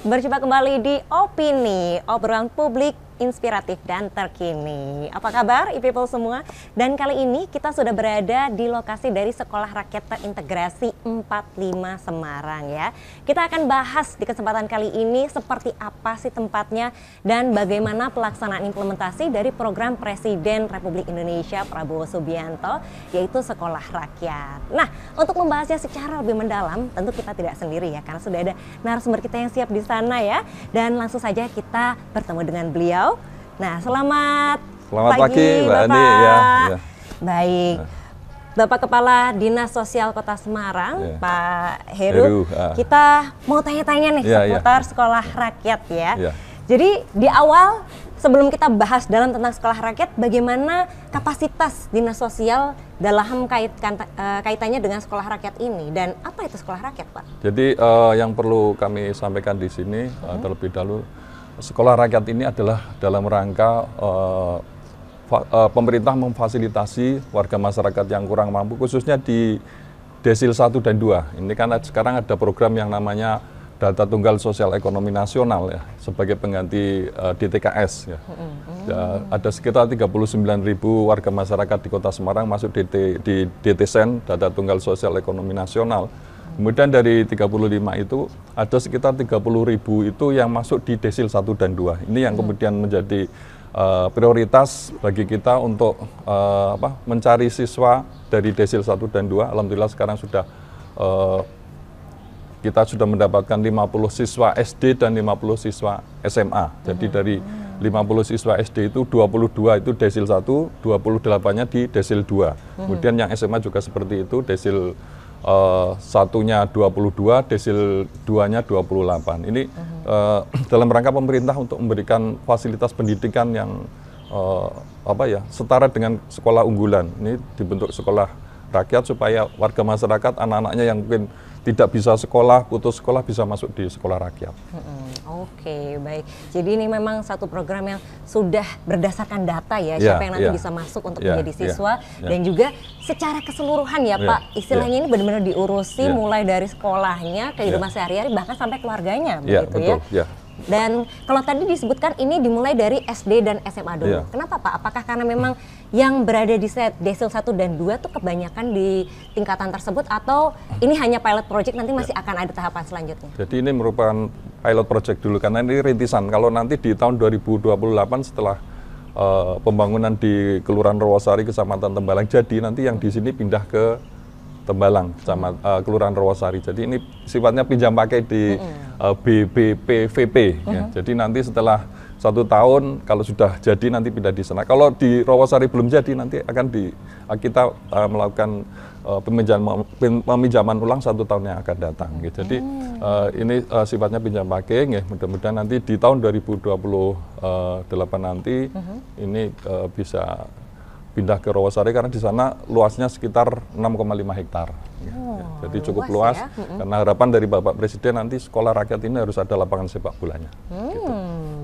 Berjumpa kembali di Opini, obrolan publik inspiratif dan terkini. Apa kabar e-people semua? Dan kali ini kita sudah berada di lokasi dari Sekolah Rakyat Terintegrasi 45 Semarang ya. Kita akan bahas di kesempatan kali ini seperti apa sih tempatnya dan bagaimana pelaksanaan implementasi dari program Presiden Republik Indonesia Prabowo Subianto, yaitu Sekolah Rakyat. Nah, untuk membahasnya secara lebih mendalam, tentu kita tidak sendiri ya, karena sudah ada narasumber kita yang siap di sana ya. Dan langsung saja kita bertemu dengan beliau. Nah, selamat pagi Mbak Andi. Ya. Baik. Bapak Kepala Dinas Sosial Kota Semarang, Pak Heru. Kita mau tanya-tanya nih seputar Sekolah Rakyat ya. Jadi di awal sebelum kita bahas dalam tentang Sekolah Rakyat, bagaimana kapasitas Dinas Sosial dalam kaitannya dengan Sekolah Rakyat ini, dan apa itu Sekolah Rakyat, Pak? Jadi yang perlu kami sampaikan di sini terlebih dahulu, Sekolah Rakyat ini adalah dalam rangka pemerintah memfasilitasi warga masyarakat yang kurang mampu, khususnya di Desil 1 dan 2. Ini kan sekarang ada program yang namanya Data Tunggal Sosial Ekonomi Nasional ya, sebagai pengganti DTKS ya. Ada sekitar 39.000 warga masyarakat di Kota Semarang masuk di DTSEN, Data Tunggal Sosial Ekonomi Nasional. Kemudian dari 35 itu ada sekitar 30.000 itu yang masuk di Desil 1 dan 2. Ini yang kemudian menjadi prioritas bagi kita untuk mencari siswa dari Desil 1 dan 2. Alhamdulillah sekarang sudah kita sudah mendapatkan 50 siswa SD dan 50 siswa SMA. Jadi dari 50 siswa SD itu 22 itu Desil 1, 28-nya di Desil 2. Kemudian yang SMA juga seperti itu, Desil satunya 22, Desil 2-nya 28. Ini dalam rangka pemerintah untuk memberikan fasilitas pendidikan yang setara dengan sekolah unggulan. Ini dibentuk Sekolah Rakyat supaya warga masyarakat, anak-anaknya yang mungkin tidak bisa sekolah, putus sekolah, bisa masuk di Sekolah Rakyat. Oke, baik. Jadi ini memang satu program yang sudah berdasarkan data ya, siapa yang nanti bisa masuk untuk menjadi siswa, dan juga secara keseluruhan ya Pak, istilahnya ini benar-benar diurusi mulai dari sekolahnya, kehidupan sehari-hari, bahkan sampai keluarganya, begitu ya. Dan kalau tadi disebutkan ini dimulai dari SD dan SMA dulu. Kenapa Pak? Apakah karena memang yang berada di Desil 1 dan 2 tuh kebanyakan di tingkatan tersebut, atau ini hanya pilot project, nanti masih akan ada tahapan selanjutnya? Jadi ini merupakan pilot project dulu, karena ini rintisan. Kalau nanti di tahun 2028 setelah pembangunan di Kelurahan Rawasari, Kecamatan Tembalang jadi, nanti yang di sini pindah ke Tembalang, Kelurahan Rawasari. Jadi ini sifatnya pinjam pakai di BBPVP. Ya. Jadi nanti setelah 1 tahun kalau sudah jadi nanti pindah di sana. Kalau di Rawasari belum jadi, nanti akan kita melakukan peminjaman ulang 1 tahun yang akan datang. Gitu. Jadi ini sifatnya pinjam pakai. Mudah-mudahan nanti di tahun 2028 nanti ini bisa pindah ke Rawasari, karena di sana luasnya sekitar 6,5 hektar. Jadi cukup luas, karena harapan dari Bapak Presiden nanti Sekolah Rakyat ini harus ada lapangan sepak bolanya.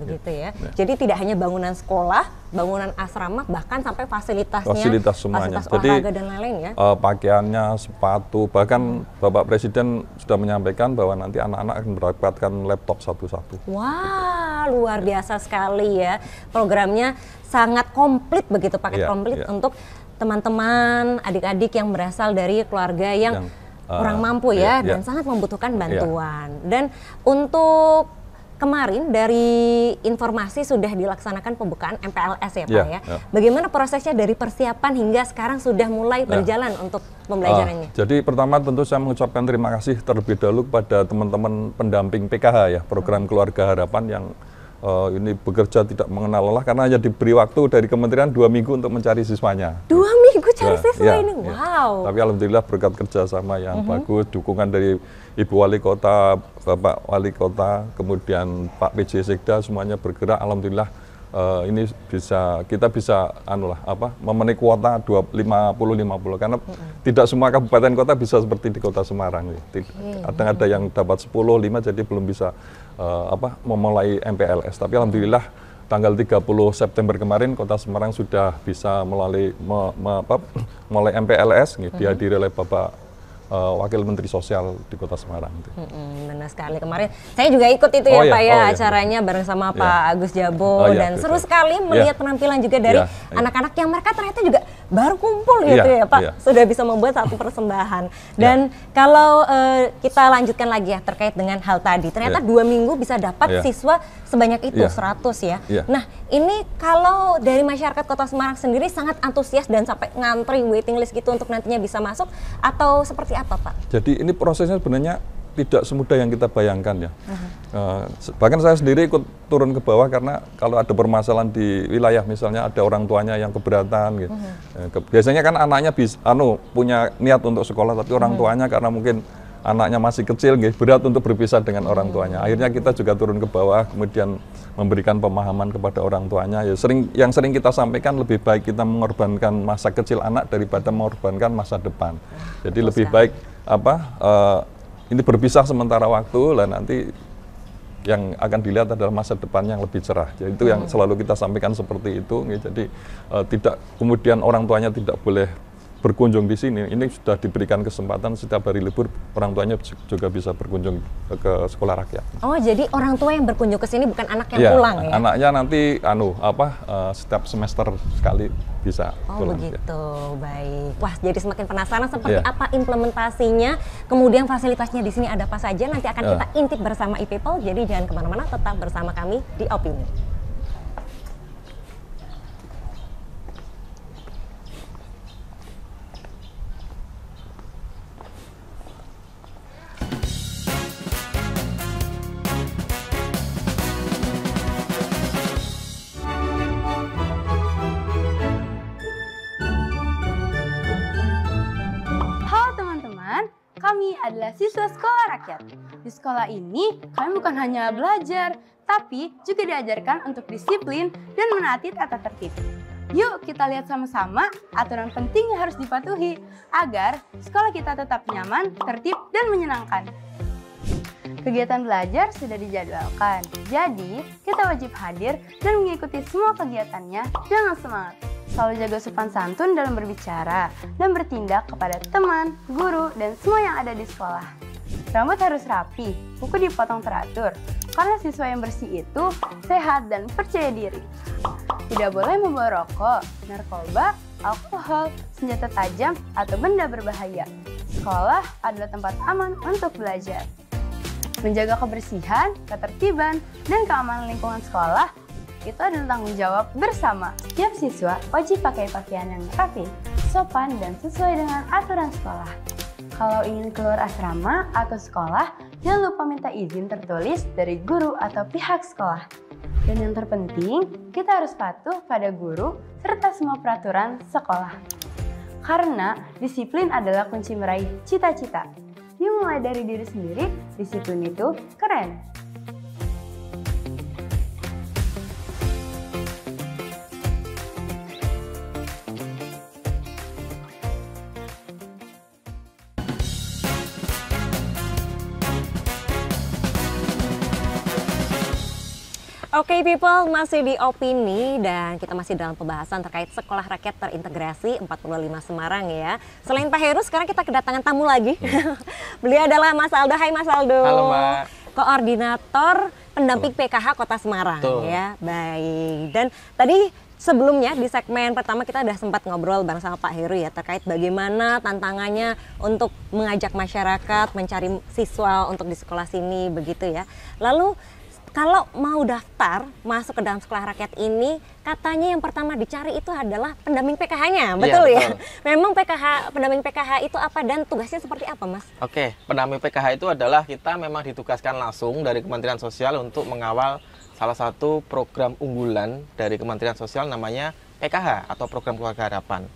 Begitu ya. Jadi tidak hanya bangunan sekolah, bangunan asrama, bahkan sampai fasilitasnya, fasilitas semuanya. Fasilitas olahraga dan lain-lain ya. Pakaiannya, sepatu, bahkan Bapak Presiden sudah menyampaikan bahwa nanti anak-anak akan mendapatkan laptop satu-satu. Wah, luar biasa sekali ya. Programnya sangat komplit begitu, paket komplit untuk teman-teman, adik-adik yang berasal dari keluarga yang kurang mampu ya, dan sangat membutuhkan bantuan. Dan untuk kemarin dari informasi sudah dilaksanakan pembukaan MPLS ya Pak ya. Bagaimana prosesnya dari persiapan hingga sekarang sudah mulai berjalan untuk pembelajarannya? Jadi pertama tentu saya mengucapkan terima kasih terlebih dahulu kepada teman-teman pendamping PKH ya, program Keluarga Harapan, yang ini bekerja tidak mengenal lelah, karena hanya diberi waktu dari kementerian 2 minggu untuk mencari siswanya. 2 minggu cari siswa ini? Wow. Tapi alhamdulillah berkat kerjasama yang bagus, dukungan dari Ibu Wali Kota, Bapak Wali Kota, kemudian Pak PJ Sekda, semuanya bergerak. Alhamdulillah ini kita bisa memenuhi kuota 50-50, karena tidak semua kabupaten kota bisa seperti di Kota Semarang. Kadang ada yang dapat 10, 5, jadi belum bisa memulai MPLS. Tapi alhamdulillah tanggal 30 September kemarin Kota Semarang sudah bisa mulai MPLS, dihadiri oleh Bapak Wakil Menteri Sosial di Kota Semarang. Benar sekali, kemarin saya juga ikut itu ya Pak ya, acaranya bareng sama Pak Agus Jabo, dan seru sekali melihat penampilan juga dari anak-anak yang mereka ternyata juga baru kumpul gitu ya Pak, sudah bisa membuat satu persembahan. Dan kalau kita lanjutkan lagi ya terkait dengan hal tadi, ternyata 2 minggu bisa dapat siswa sebanyak itu, 100 ya. Nah ini kalau dari masyarakat Kota Semarang sendiri sangat antusias dan sampai ngantri waiting list gitu untuk nantinya bisa masuk, atau seperti apa Pak? Jadi ini prosesnya sebenarnya tidak semudah yang kita bayangkan ya. Bahkan saya sendiri ikut turun ke bawah karena kalau ada permasalahan di wilayah, misalnya ada orang tuanya yang keberatan gitu. Biasanya kan anaknya punya niat untuk sekolah, tapi orang tuanya karena mungkin anaknya masih kecil, berat untuk berpisah dengan orang tuanya. Akhirnya kita juga turun ke bawah, kemudian memberikan pemahaman kepada orang tuanya. Yang sering kita sampaikan, lebih baik kita mengorbankan masa kecil anak daripada mengorbankan masa depan. Jadi lebih baik ini berpisah sementara waktu, lah nanti yang akan dilihat adalah masa depan yang lebih cerah. Jadi itu yang selalu kita sampaikan seperti itu. Jadi tidak kemudian orang tuanya tidak boleh berkunjung di sini. Ini sudah diberikan kesempatan setiap hari libur orang tuanya juga bisa berkunjung ke sekolah rakyat. Oh, jadi orang tua yang berkunjung ke sini bukan anak yang pulang ya? Anaknya nanti setiap semester sekali bisa pulang. Oh begitu, baik. Wah, jadi semakin penasaran seperti apa implementasinya, kemudian fasilitasnya di sini ada apa saja. Nanti akan kita intip bersama e-people. Jadi jangan kemana-mana, tetap bersama kami di Opini. Kami adalah siswa sekolah rakyat. Di sekolah ini, kami bukan hanya belajar, tapi juga diajarkan untuk disiplin dan menaati tata tertib. Yuk kita lihat sama-sama aturan penting yang harus dipatuhi agar sekolah kita tetap nyaman, tertib, dan menyenangkan. Kegiatan belajar sudah dijadwalkan, jadi kita wajib hadir dan mengikuti semua kegiatannya dengan semangat. Selalu jaga sopan santun dalam berbicara dan bertindak kepada teman, guru, dan semua yang ada di sekolah. Rambut harus rapi, kuku dipotong teratur, karena siswa yang bersih itu sehat dan percaya diri. Tidak boleh membawa rokok, narkoba, alkohol, senjata tajam, atau benda berbahaya. Sekolah adalah tempat aman untuk belajar. Menjaga kebersihan, ketertiban, dan keamanan lingkungan sekolah itu adalah tanggung jawab bersama. Setiap siswa wajib pakai pakaian yang rapi, sopan, dan sesuai dengan aturan sekolah. Kalau ingin keluar asrama atau sekolah, jangan lupa minta izin tertulis dari guru atau pihak sekolah. Dan yang terpenting, kita harus patuh pada guru serta semua peraturan sekolah. Karena disiplin adalah kunci meraih cita-cita. Dimulai dari diri sendiri, disiplin itu keren. Oke people, masih di Opini dan kita masih dalam pembahasan terkait Sekolah Rakyat Terintegrasi 45 Semarang ya. Selain Pak Heru, sekarang kita kedatangan tamu lagi. Beliau adalah Mas Aldo. Hai Mas Aldo. Halo Mbak. Koordinator pendamping PKH Kota Semarang. Ya. Baik. Dan tadi sebelumnya di segmen pertama kita sudah sempat ngobrol bareng sama Pak Heru ya terkait bagaimana tantangannya untuk mengajak masyarakat mencari siswa untuk di sekolah sini begitu ya. Lalu kalau mau daftar masuk ke dalam sekolah rakyat ini, katanya yang pertama dicari itu adalah pendamping PKH-nya, betul ya? Memang pendamping PKH itu apa dan tugasnya seperti apa, Mas? Oke, pendamping PKH itu adalah kita memang ditugaskan langsung dari Kementerian Sosial untuk mengawal salah satu program unggulan dari Kementerian Sosial namanya PKH atau Program Keluarga Harapan.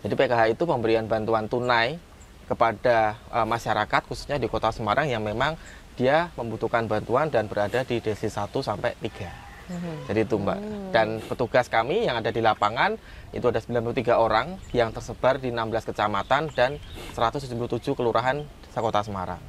Jadi PKH itu pemberian bantuan tunai kepada masyarakat khususnya di Kota Semarang yang memang dia membutuhkan bantuan dan berada di desi 1 sampai 3. Jadi itu Mbak. Dan petugas kami yang ada di lapangan itu ada 93 orang yang tersebar di 16 kecamatan dan 177 kelurahan sekota Semarang.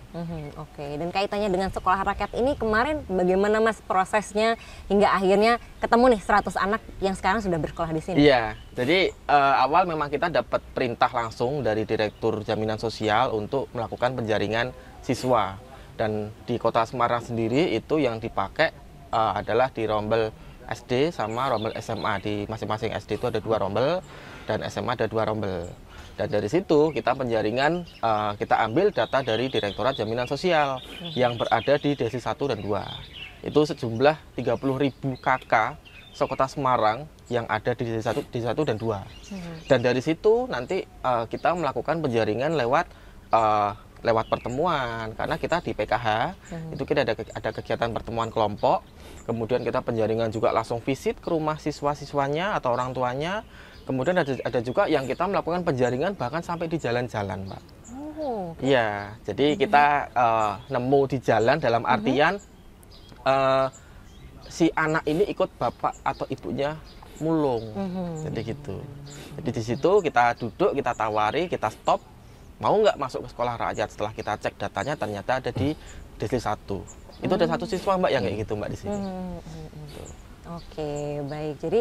Oke, dan kaitannya dengan sekolah rakyat ini kemarin bagaimana Mas prosesnya hingga akhirnya ketemu nih 100 anak yang sekarang sudah bersekolah di sini? Iya, jadi awal memang kita dapat perintah langsung dari Direktur Jaminan Sosial untuk melakukan penjaringan siswa. Dan di kota Semarang sendiri itu yang dipakai adalah di rombel SD sama rombel SMA. Di masing-masing SD itu ada 2 rombel dan SMA ada 2 rombel. Dan dari situ kita penjaringan, kita ambil data dari Direktorat Jaminan Sosial yang berada di Desi 1 dan 2. Itu sejumlah 30.000 KK sekota Semarang yang ada di Desi 1 dan 2. Dan dari situ nanti kita melakukan penjaringan lewat pertemuan, karena kita di PKH itu kita ada kegiatan pertemuan kelompok, kemudian kita penjaringan juga langsung visit ke rumah siswa-siswanya atau orang tuanya. Kemudian ada juga yang kita melakukan penjaringan bahkan sampai di jalan-jalan, Mbak. Iya, jadi kita nemu di jalan dalam artian si anak ini ikut bapak atau ibunya mulung, jadi gitu. Jadi di situ kita duduk, kita tawari, kita stop, mau nggak masuk ke sekolah rakyat. Setelah kita cek datanya ternyata ada di Desi 1. Itu ada 1 siswa, Mbak, yang kayak gitu, Mbak, di sini. Oke, baik. Jadi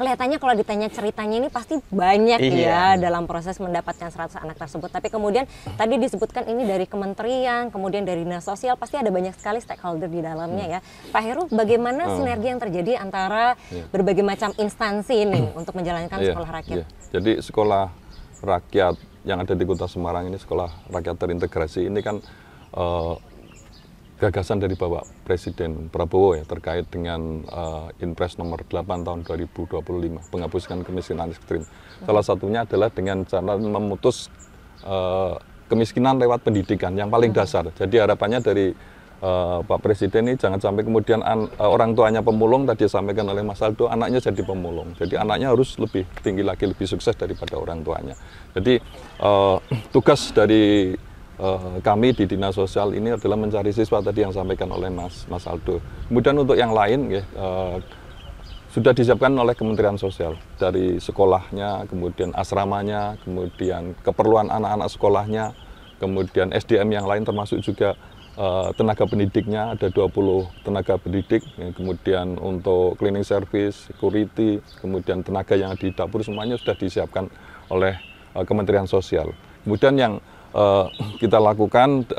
kelihatannya kalau ditanya ceritanya ini pasti banyak ya dalam proses mendapatkan 100 anak tersebut. Tapi kemudian tadi disebutkan ini dari kementerian, kemudian dari dinas sosial, pasti ada banyak sekali stakeholder di dalamnya ya. Pak Heru, bagaimana sinergi yang terjadi antara berbagai macam instansi ini untuk menjalankan sekolah rakyat? Jadi sekolah rakyat yang ada di Kota Semarang ini, sekolah rakyat terintegrasi ini kan gagasan dari Bapak Presiden Prabowo ya, terkait dengan Inpres nomor 8 tahun 2025, penghapuskan kemiskinan ekstrim. Salah satunya adalah dengan cara memutus kemiskinan lewat pendidikan yang paling dasar. Jadi harapannya dari Pak Presiden ini jangan sampai kemudian orang tuanya pemulung, tadi disampaikan oleh Mas Aldo, anaknya jadi pemulung. Jadi anaknya harus lebih tinggi lagi, lebih sukses daripada orang tuanya. Jadi tugas dari kami di Dinas Sosial ini adalah mencari siswa tadi yang disampaikan oleh Mas Aldo. Kemudian untuk yang lain ya, sudah disiapkan oleh Kementerian Sosial dari sekolahnya, kemudian asramanya, kemudian keperluan anak-anak sekolahnya, kemudian SDM yang lain termasuk juga tenaga pendidiknya, ada 20 tenaga pendidik, ya, kemudian untuk cleaning service, security, kemudian tenaga yang di dapur semuanya sudah disiapkan oleh Kementerian Sosial. Kemudian yang kita lakukan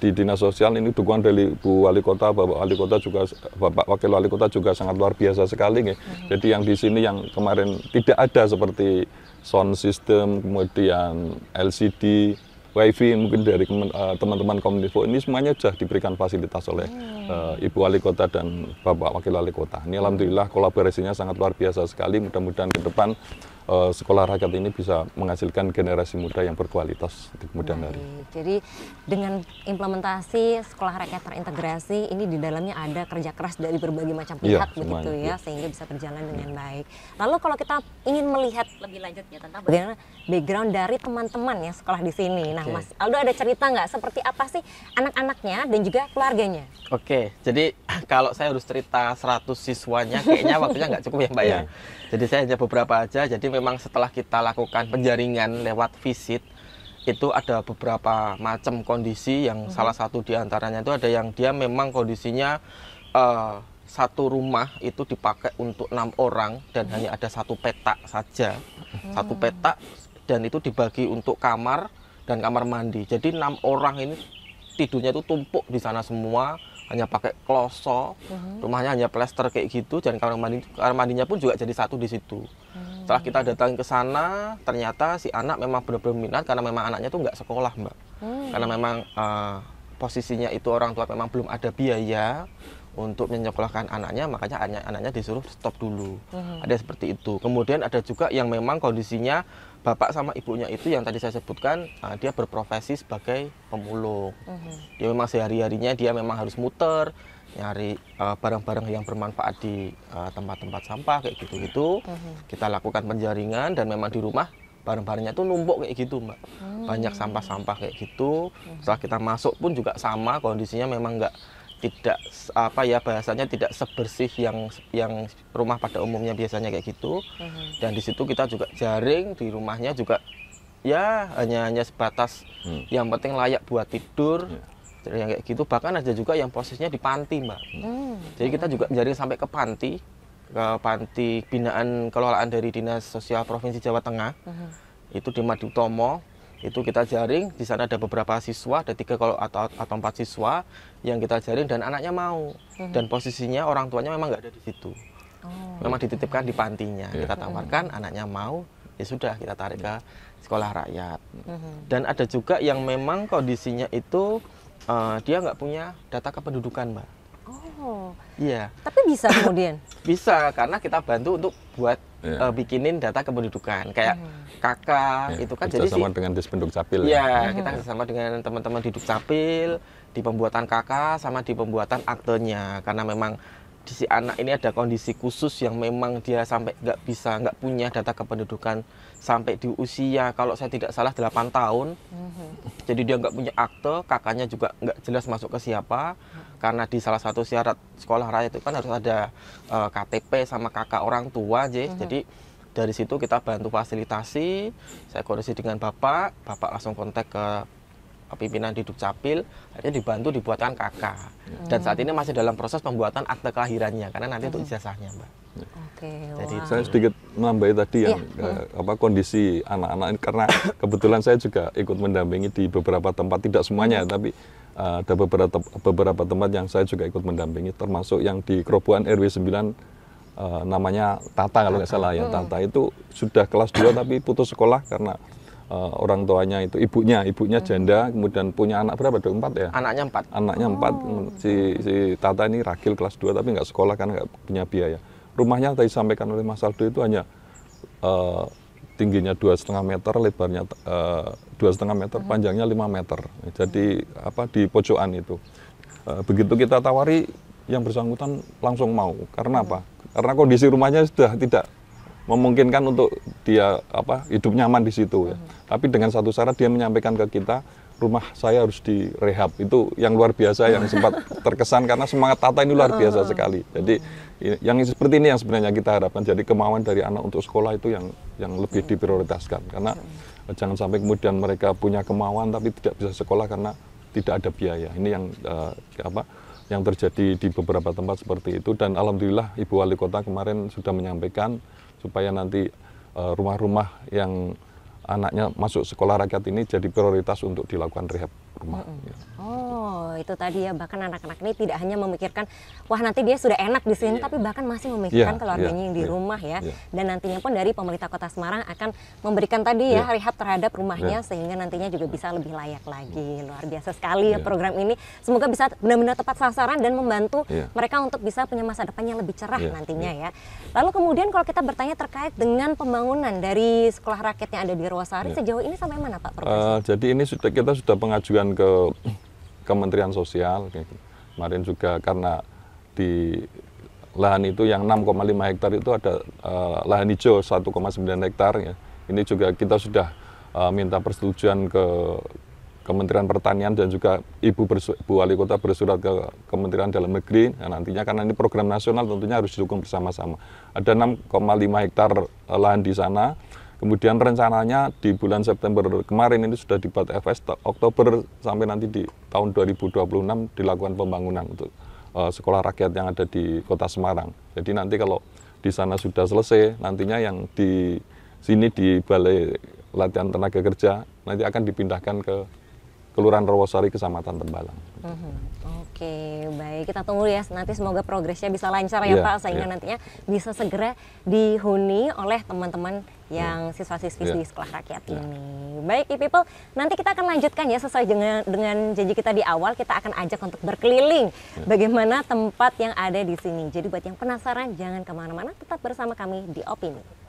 di Dinas Sosial ini dukungan dari Bu Wali Kota, Bapak Wali Kota juga, Bapak Wakil Wali Kota juga sangat luar biasa sekali. Jadi yang di sini yang kemarin tidak ada seperti sound system, kemudian LCD, WiFi mungkin dari teman-teman Kominfo, ini semuanya sudah diberikan fasilitas oleh Ibu Wali Kota dan Bapak Wakil Wali Kota. Ini alhamdulillah kolaborasinya sangat luar biasa sekali. Mudah-mudahan ke depan sekolah rakyat ini bisa menghasilkan generasi muda yang berkualitas di kemudian hari. Jadi dengan implementasi sekolah rakyat terintegrasi ini di dalamnya ada kerja keras dari berbagai macam pihak begitu ya, sehingga bisa berjalan dengan baik. Lalu kalau kita ingin melihat lebih lanjut ya tentang bagaimana background dari teman-teman ya sekolah di sini. Nah, Mas Aldo ada cerita nggak seperti apa sih anak-anaknya dan juga keluarganya? Oke, jadi kalau saya harus cerita 100 siswanya kayaknya waktunya nggak cukup ya, Mbak ya. Jadi saya hanya beberapa aja. Jadi memang setelah kita lakukan penjaringan lewat visit, itu ada beberapa macam kondisi yang salah satu diantaranya itu ada yang dia memang kondisinya satu rumah itu dipakai untuk 6 orang dan hanya ada 1 petak saja. 1 petak dan itu dibagi untuk kamar dan kamar mandi. Jadi 6 orang ini tidurnya itu tumpuk di sana semua, hanya pakai kloso, rumahnya hanya plester kayak gitu, dan kamar mandinya pun juga jadi 1 di situ. Setelah kita datang ke sana, ternyata si anak memang benar-benar minat karena memang anaknya tuh nggak sekolah, Mbak. Karena memang posisinya itu orang tua memang belum ada biaya untuk menyekolahkan anaknya, makanya anaknya disuruh stop dulu. Ada seperti itu. Kemudian ada juga yang memang kondisinya bapak sama ibunya itu yang tadi saya sebutkan, dia berprofesi sebagai pemulung. Dia memang sehari-harinya dia memang harus muter, nyari barang-barang yang bermanfaat di tempat-tempat sampah kayak gitu-gitu. Kita lakukan penjaringan dan memang di rumah barang-barangnya tuh numpuk kayak gitu, Mbak. Banyak sampah-sampah kayak gitu. Setelah kita masuk pun juga sama, kondisinya memang tidak bahasanya tidak sebersih yang rumah pada umumnya biasanya kayak gitu. Dan di situ kita juga jaring, di rumahnya juga ya hanya sebatas yang penting layak buat tidur, yang kayak gitu. Bahkan ada juga yang posisinya di panti, Mbak. Jadi kita juga jaring sampai ke panti binaan kelolaan dari Dinas Sosial Provinsi Jawa Tengah. Itu di Madutomo. Itu kita jaring, di sana ada beberapa siswa, ada 3 atau 4 siswa yang kita jaring dan anaknya mau. Dan posisinya orang tuanya memang nggak ada di situ. Memang dititipkan di pantinya. Kita tawarkan, anaknya mau, ya sudah kita tarik ke sekolah rakyat. Dan ada juga yang memang kondisinya itu dia nggak punya data kependudukan, Mbak. Oh, iya. Tapi bisa kemudian? Bisa, karena kita bantu untuk buat bikinin data kependudukan. Kayak kakak, itu kan jadi sama dengan Dispenduk Capil. Iya, kita sama dengan teman-teman di Dukcapil, di pembuatan kakak sama di pembuatan aktenya. Karena memang di si anak ini ada kondisi khusus yang memang dia sampai nggak punya data kependudukan sampai di usia, kalau saya tidak salah 8 tahun. Jadi dia nggak punya akte, kakaknya juga nggak jelas masuk ke siapa. Karena di salah satu syarat sekolah rakyat itu kan harus ada KTP sama kakak orang tua, jadi dari situ kita bantu fasilitasi. Saya koordinasi dengan bapak langsung kontak ke pimpinan di Dukcapil, akhirnya dibantu dibuatkan kakak. Dan saat ini masih dalam proses pembuatan akte kelahirannya, karena nanti untuk ijazahnya, Mbak. Oke, Jadi saya sedikit menambahi tadi yang kondisi anak-anak ini, karena kebetulan saya juga ikut mendampingi di beberapa tempat, tidak semuanya, tapi ada beberapa tempat yang saya juga ikut mendampingi, termasuk yang di Kerobokan RW 9, namanya Tata kalau nggak salah ya. Tata itu sudah kelas 2 tapi putus sekolah karena orang tuanya itu ibunya janda, kemudian punya anak berapa? 4 ya? Anaknya 4. Anaknya 4. Si Tata ini ragil kelas 2 tapi nggak sekolah karena nggak punya biaya. Rumahnya tadi disampaikan oleh Mas Aldo itu hanya tingginya 2,5 meter, lebarnya 2,5 meter, panjangnya 5 meter. Jadi di pojokan itu. Begitu kita tawari, yang bersangkutan langsung mau. Karena apa? Karena kondisi rumahnya sudah tidak memungkinkan untuk dia hidup nyaman di situ ya. Tapi dengan satu syarat dia menyampaikan ke kita, rumah saya harus direhab. Itu yang luar biasa, yang sempat terkesan karena semangat Tata ini luar biasa sekali. Jadi yang seperti ini yang sebenarnya kita harapkan. Jadi kemauan dari anak untuk sekolah itu yang lebih diprioritaskan. Karena jangan sampai kemudian mereka punya kemauan tapi tidak bisa sekolah karena tidak ada biaya. Ini yang terjadi di beberapa tempat seperti itu. Dan alhamdulillah Ibu Wali Kota kemarin sudah menyampaikan supaya nanti rumah-rumah yang anaknya masuk sekolah rakyat ini jadi prioritas untuk dilakukan rehab rumah. Oh, itu tadi ya, bahkan anak-anak ini tidak hanya memikirkan wah nanti dia sudah enak di sini, tapi bahkan masih memikirkan keluarganya yang di rumah ya. Dan nantinya pun dari pemerintah Kota Semarang akan memberikan tadi ya rehab terhadap rumahnya sehingga nantinya juga bisa lebih layak lagi. Luar biasa sekali ya program ini. Semoga bisa benar-benar tepat sasaran dan membantu mereka untuk bisa punya masa depan yang lebih cerah nantinya ya. Lalu kemudian kalau kita bertanya terkait dengan pembangunan dari sekolah rakyat yang ada di Rawasari, sejauh ini sampai mana Pak Profesor? Jadi ini kita sudah pengajuan ke Kementerian Sosial. Kemarin juga karena di lahan itu yang 6,5 hektar itu ada lahan hijau 1,9 hektar ya. Ini juga kita sudah minta persetujuan ke Kementerian Pertanian dan juga Ibu Wali Kota bersurat ke Kementerian Dalam Negeri. Nah, nantinya karena ini program nasional tentunya harus didukung bersama-sama. Ada 6,5 hektar lahan di sana. Kemudian rencananya di bulan September kemarin ini sudah dibuat FS, Oktober sampai nanti di tahun 2026 dilakukan pembangunan untuk sekolah rakyat yang ada di Kota Semarang. Jadi nanti kalau di sana sudah selesai, nantinya yang di sini di Balai Latihan Tenaga Kerja nanti akan dipindahkan ke Kelurahan Rawasari, Kecamatan Tembalang. Oke, baik, kita tunggu ya, nanti semoga progresnya bisa lancar ya Pak, sehingga nantinya bisa segera dihuni oleh teman-teman yang siswa-siswi di sekolah rakyat ini. Baik, people, nanti kita akan lanjutkan ya sesuai dengan janji kita di awal, kita akan ajak untuk berkeliling bagaimana tempat yang ada di sini. Jadi buat yang penasaran, jangan kemana-mana, tetap bersama kami di Opini.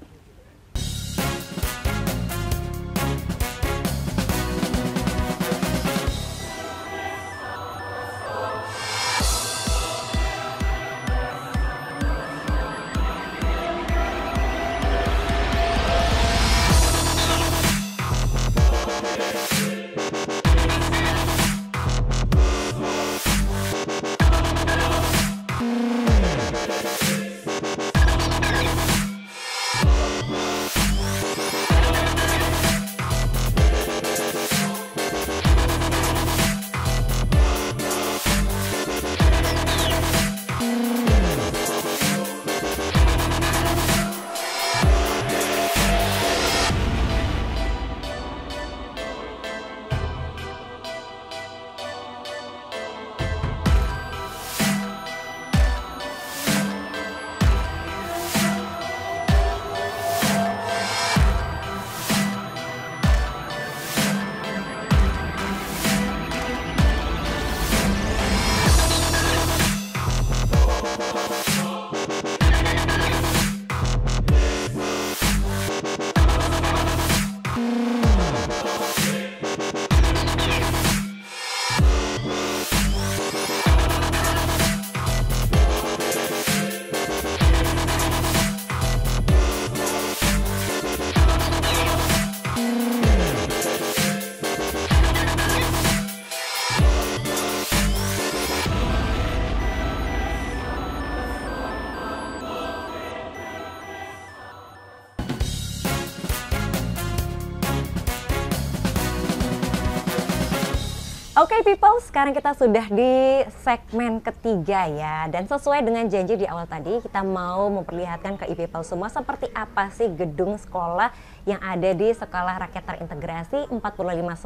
Oke people, sekarang kita sudah di segmen ketiga ya. Dan sesuai dengan janji di awal tadi, kita mau memperlihatkan ke people semua seperti apa sih gedung sekolah yang ada di Sekolah Rakyat Terintegrasi 45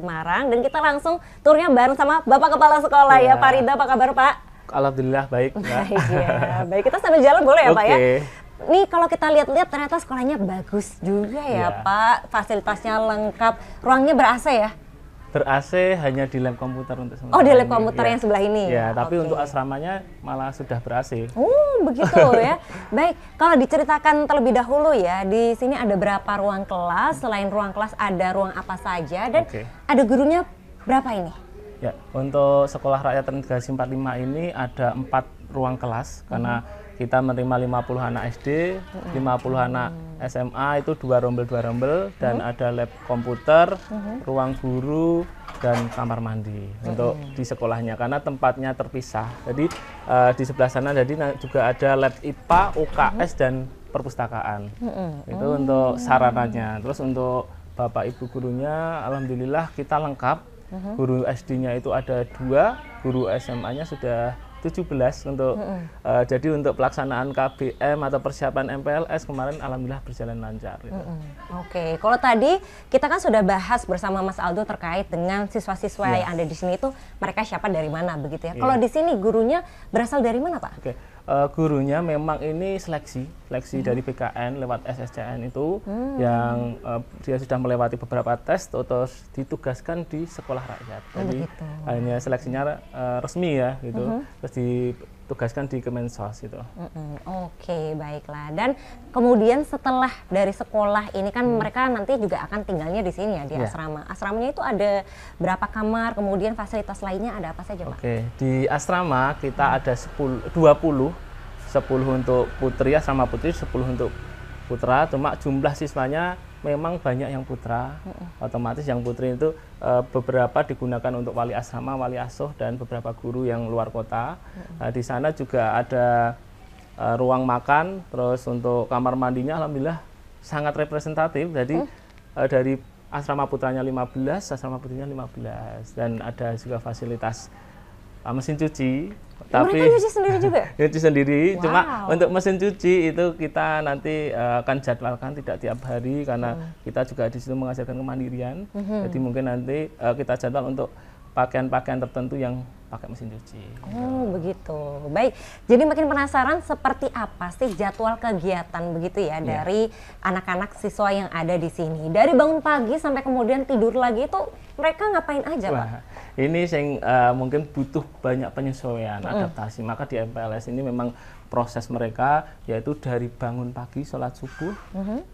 Semarang. Dan kita langsung turnya bareng sama Bapak Kepala Sekolah ya, Pak Rida. Apa kabar Pak? Alhamdulillah baik. Baik ya, baik. Kita sambil jalan boleh ya Pak ya? Oke. Nih kalau kita lihat-lihat ternyata sekolahnya bagus juga ya Pak. Fasilitasnya lengkap, ruangnya ber-AC ya? Ber-AC hanya di lab komputer untuk sementara. Oh, di lab ini. komputer Ya. yang sebelah ini? Ya, tapi Oke. untuk asramanya malah sudah ber-AC. Oh, begitu ya. Baik, kalau diceritakan terlebih dahulu ya, di sini ada berapa ruang kelas? Selain ruang kelas ada ruang apa saja? Dan Oke. ada gurunya berapa ini? Ya, untuk Sekolah Rakyat Terintegrasi 45 ini ada 4 ruang kelas karena kita menerima 50 anak SD, 50 anak SMA itu 2 rombel dan ada lab komputer, ruang guru dan kamar mandi untuk di sekolahnya karena tempatnya terpisah. Jadi di sebelah sana jadi juga ada lab IPA, UKS dan perpustakaan. Itu untuk sarananya. Terus untuk Bapak Ibu gurunya alhamdulillah kita lengkap. Guru SD-nya itu ada 2, guru SMA-nya sudah 17 untuk jadi untuk pelaksanaan KBM atau persiapan MPLS kemarin alhamdulillah berjalan lancar. Gitu. Oke, kalau tadi kita kan sudah bahas bersama Mas Aldo terkait dengan siswa-siswa yang ada di sini itu mereka siapa dari mana begitu ya. Kalau di sini gurunya berasal dari mana Pak? Oke, gurunya memang ini seleksi dari BKN lewat SSCN itu yang dia sudah melewati beberapa tes terus ditugaskan di sekolah rakyat. Jadi hanya seleksinya resmi ya gitu. Terus ditugaskan di Kemensos gitu. Oke, baiklah. Dan kemudian setelah dari sekolah ini kan mereka nanti juga akan tinggalnya di sini ya di asrama. Asramanya itu ada berapa kamar? Kemudian fasilitas lainnya ada apa saja, Pak? Oke, di asrama kita ada 20 untuk putri, asrama putri, 10 untuk putra. Cuma jumlah siswanya memang banyak yang putra. Otomatis yang putri itu beberapa digunakan untuk wali asrama, wali asuh dan beberapa guru yang luar kota. Di sana juga ada ruang makan, terus untuk kamar mandinya alhamdulillah sangat representatif. Jadi dari asrama putranya 15, asrama putrinya 15 dan ada juga fasilitas mesin cuci. Tapi mereka nyuci sendiri juga? Nyuci sendiri, Wow. cuma untuk mesin cuci itu kita nanti akan jadwalkan tidak tiap hari karena kita juga di situ mengajarkan kemandirian. Jadi mungkin nanti kita jadwal untuk pakaian-pakaian tertentu yang pakai mesin cuci. Oh, begitu. Baik. Jadi makin penasaran seperti apa sih jadwal kegiatan begitu ya dari anak-anak siswa yang ada di sini. Dari bangun pagi sampai kemudian tidur lagi itu mereka ngapain aja, Pak? Wah, ini yang mungkin butuh banyak penyesuaian, adaptasi. Maka di MPLS ini memang proses mereka yaitu dari bangun pagi, sholat subuh,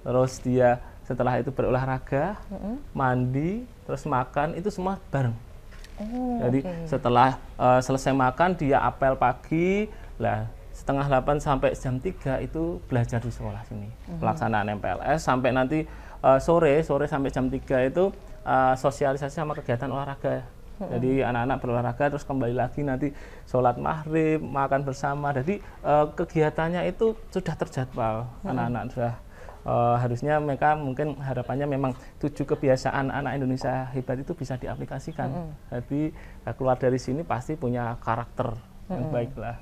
terus dia setelah itu berolahraga, mandi, terus makan, itu semua bareng. Jadi setelah selesai makan dia apel pagi, lah setengah 8 sampai jam 3 itu belajar di sekolah sini. Pelaksanaan MPLS sampai nanti sore sampai jam 3 itu sosialisasi sama kegiatan olahraga. Jadi anak-anak berolahraga terus kembali lagi nanti sholat maghrib, makan bersama. Jadi kegiatannya itu sudah terjadwal. Anak-anak sudah harusnya mereka mungkin harapannya memang 7 kebiasaan anak Indonesia hebat itu bisa diaplikasikan. Jadi keluar dari sini pasti punya karakter yang baik lah.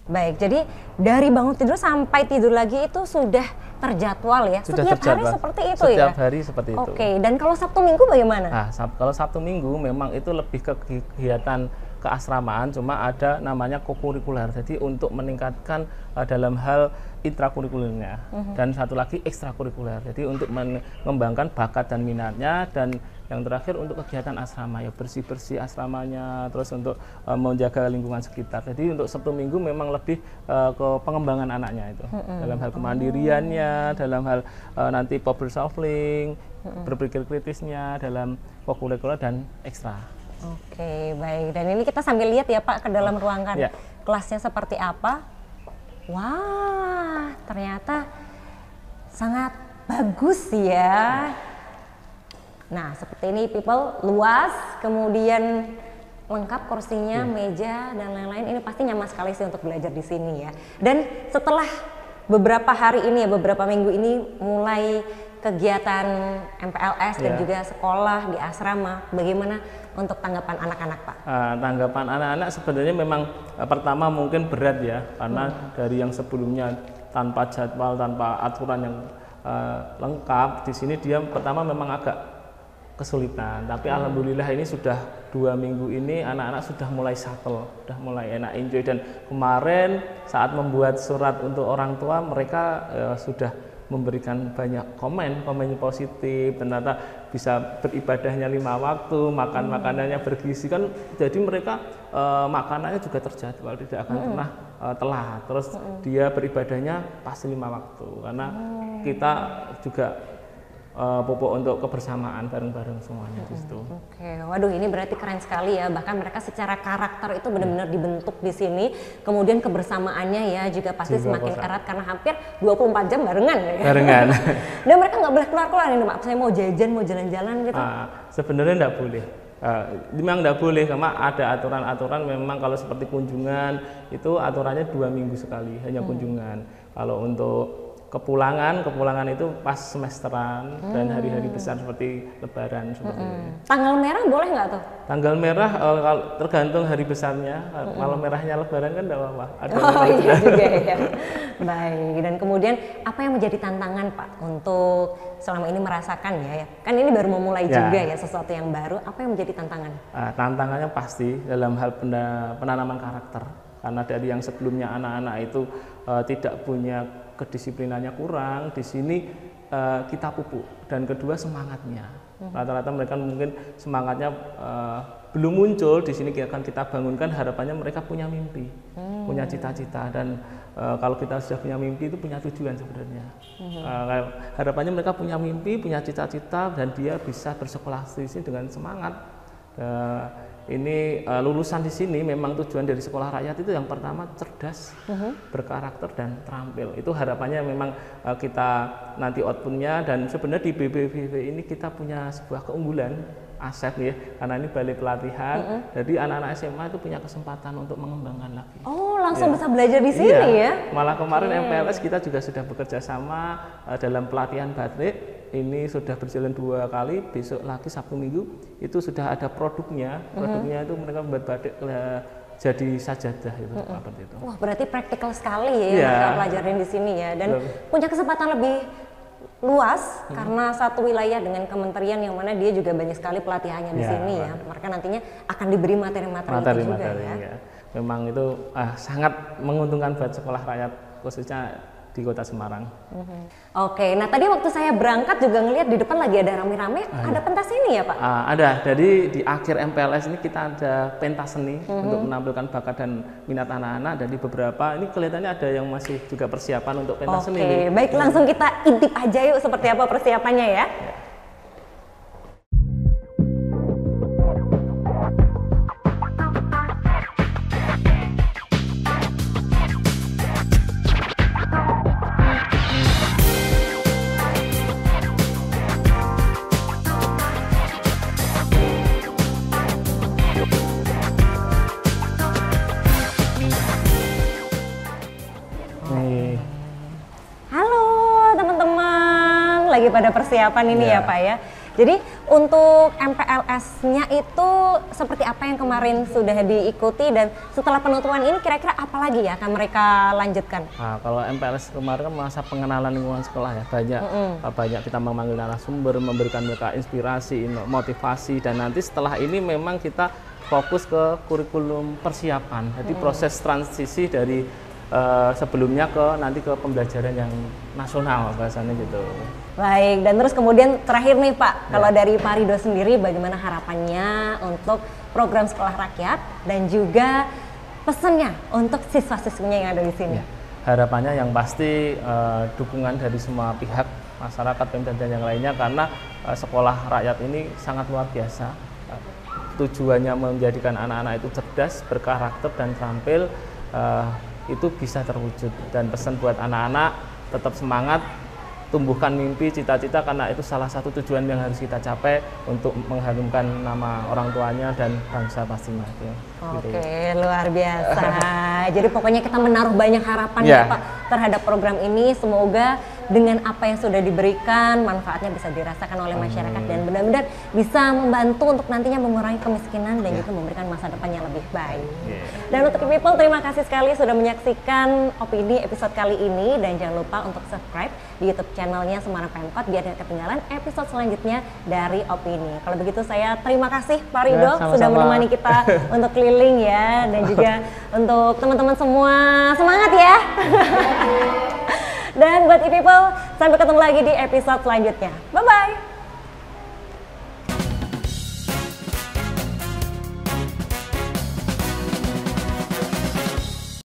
Baik, jadi dari bangun tidur sampai tidur lagi itu sudah terjadwal ya? Sudah Setiap hari terjadwal. seperti itu ya? Setiap hari seperti itu. Oke, dan kalau Sabtu Minggu bagaimana? Nah, kalau Sabtu Minggu memang itu lebih ke kegiatan keasramaan, cuma ada namanya kokurikuler. Jadi untuk meningkatkan dalam hal intrakurikulernya dan satu lagi ekstrakurikuler. Jadi untuk mengembangkan bakat dan minatnya dan yang terakhir untuk kegiatan asrama ya bersih-bersih asramanya, terus untuk menjaga lingkungan sekitar. Jadi untuk Sabtu Minggu memang lebih ke pengembangan anaknya itu dalam hal kemandiriannya, dalam hal nanti problem solving, berpikir kritisnya dalam kokurikuler dan ekstra. Oke, baik. Dan ini kita sambil lihat ya Pak ke dalam ruangan Ya. kelasnya seperti apa. Wah, ternyata sangat bagus ya. Nah, seperti ini people, luas, kemudian lengkap kursinya, meja dan lain-lain. Ini pasti nyaman sekali sih untuk belajar di sini ya. Dan setelah beberapa hari ini ya, beberapa minggu ini mulai kegiatan MPLS dan Ya. juga sekolah di asrama, bagaimana untuk tanggapan anak-anak, Pak? Tanggapan anak-anak sebenarnya memang pertama mungkin berat ya, karena dari yang sebelumnya tanpa jadwal, tanpa aturan yang lengkap, di sini dia pertama memang agak kesulitan. Tapi alhamdulillah ini sudah 2 minggu ini anak-anak sudah mulai settle, sudah mulai enak enjoy, dan kemarin saat membuat surat untuk orang tua mereka sudah memberikan banyak komen positif, ternyata bisa beribadahnya 5 waktu, makan makanannya bergizi kan, jadi mereka makanannya juga terjadwal, tidak akan pernah telat, terus dia beribadahnya pasti 5 waktu, karena kita juga pupuk untuk kebersamaan bareng-bareng semuanya di situ. Oke, waduh ini berarti keren sekali ya. Bahkan mereka secara karakter itu benar-benar dibentuk di sini. Kemudian kebersamaannya ya juga pasti Juga semakin kosa. erat karena hampir 24 jam barengan ya. Barengan. Dan mereka nggak boleh keluar-keluar ini, Pak. Saya mau jajan, mau jalan-jalan gitu. Sebenarnya enggak boleh. Memang enggak boleh, karena ada aturan-aturan memang kalau seperti kunjungan itu aturannya 2 minggu sekali hanya kunjungan. Kalau untuk kepulangan itu pas semesteran dan hari-hari besar seperti Lebaran seperti ini. Tanggal merah boleh nggak tuh? Tanggal merah kalau tergantung hari besarnya. Kalau merahnya Lebaran kan enggak apa-apa. Ada Oh iya juga ya. Baik, dan kemudian apa yang menjadi tantangan Pak untuk selama ini merasakan ya? Kan ini baru memulai Ya. juga ya sesuatu yang baru. Apa yang menjadi tantangan? Tantangannya pasti dalam hal penanaman karakter, karena dari yang sebelumnya anak-anak itu tidak punya kedisiplinannya kurang, di sini kita pupuk, dan kedua semangatnya. Rata-rata mereka mungkin semangatnya belum muncul, di sini akan kita bangunkan, harapannya mereka punya mimpi, punya cita-cita, dan kalau kita sudah punya mimpi itu punya tujuan sebenarnya. Harapannya mereka punya mimpi, punya cita-cita, dan dia bisa bersekolah di sini dengan semangat. Ini lulusan di sini memang tujuan dari sekolah rakyat itu yang pertama cerdas, berkarakter dan terampil. Itu harapannya memang kita nanti outputnya, dan sebenarnya di BBVV ini kita punya sebuah keunggulan aset ya, karena ini balai pelatihan, jadi anak-anak SMA itu punya kesempatan untuk mengembangkan lagi. Oh langsung bisa belajar di sini ya? Malah kemarin MPLS kita juga sudah bekerja sama dalam pelatihan batik. Ini sudah berjalan 2 kali, besok lagi Sabtu Minggu itu sudah ada produknya. Produknya itu mereka membuat batik jadi sajadah itu seperti itu. Wah berarti praktikal sekali ya yang Iya. mereka pelajarin di sini ya, dan punya kesempatan lebih luas karena satu wilayah dengan kementerian yang mana dia juga banyak sekali pelatihannya di Ya, sini ya. Mereka nantinya akan diberi materi-materi itu juga ya. Ya. Memang itu sangat menguntungkan buat sekolah rakyat khususnya di Kota Semarang. Oke, nah tadi waktu saya berangkat juga ngelihat di depan lagi ada rame-rame, ada pentas ini ya Pak? Ada, jadi di akhir MPLS ini kita ada pentas seni untuk menampilkan bakat dan minat anak-anak, dan di beberapa ini kelihatannya ada yang masih juga persiapan untuk pentas seni. Oke, baik langsung kita intip aja yuk seperti apa persiapannya ya. Nih, Halo teman-teman, lagi pada persiapan ini ya Ya. Pak ya. Jadi untuk MPLS-nya itu seperti apa yang kemarin sudah diikuti, dan setelah penutupan ini kira-kira apa lagi ya akan mereka lanjutkan? kalau MPLS kemarin kan masa pengenalan lingkungan sekolah ya, banyak kita memanggil narasumber, memberikan mereka inspirasi, motivasi, dan nanti setelah ini memang kita fokus ke kurikulum persiapan. Jadi proses transisi dari sebelumnya ke nanti ke pembelajaran yang nasional bahasanya gitu. Baik, dan terus kemudian terakhir nih Pak, kalau dari Pak Ridho sendiri bagaimana harapannya untuk program sekolah rakyat dan juga pesannya untuk siswa-siswinya yang ada di sini? Ya, harapannya yang pasti dukungan dari semua pihak, masyarakat, Pemda dan yang lainnya, karena sekolah rakyat ini sangat luar biasa. Tujuannya menjadikan anak-anak itu cerdas, berkarakter dan terampil, itu bisa terwujud. Dan pesan buat anak-anak tetap semangat, tumbuhkan mimpi, cita-cita, karena itu salah satu tujuan yang harus kita capai untuk mengharumkan nama orang tuanya dan bangsa pastinya. Oke, luar biasa. Jadi pokoknya kita menaruh banyak harapan Ya. ya Pak terhadap program ini. Semoga dengan apa yang sudah diberikan, manfaatnya bisa dirasakan oleh masyarakat dan benar-benar bisa membantu untuk nantinya mengurangi kemiskinan dan juga memberikan masa depan yang lebih baik. Dan untuk people, terima kasih sekali sudah menyaksikan Opini episode kali ini, dan jangan lupa untuk subscribe di YouTube channelnya Semarang Pemkot biar tidak ketinggalan episode selanjutnya dari Opini. Kalau begitu saya terima kasih Pak Ridho sudah menemani kita untuk keliling ya, dan juga untuk teman-teman semua semangat ya. Dan buat people, sampai ketemu lagi di episode selanjutnya. Bye bye.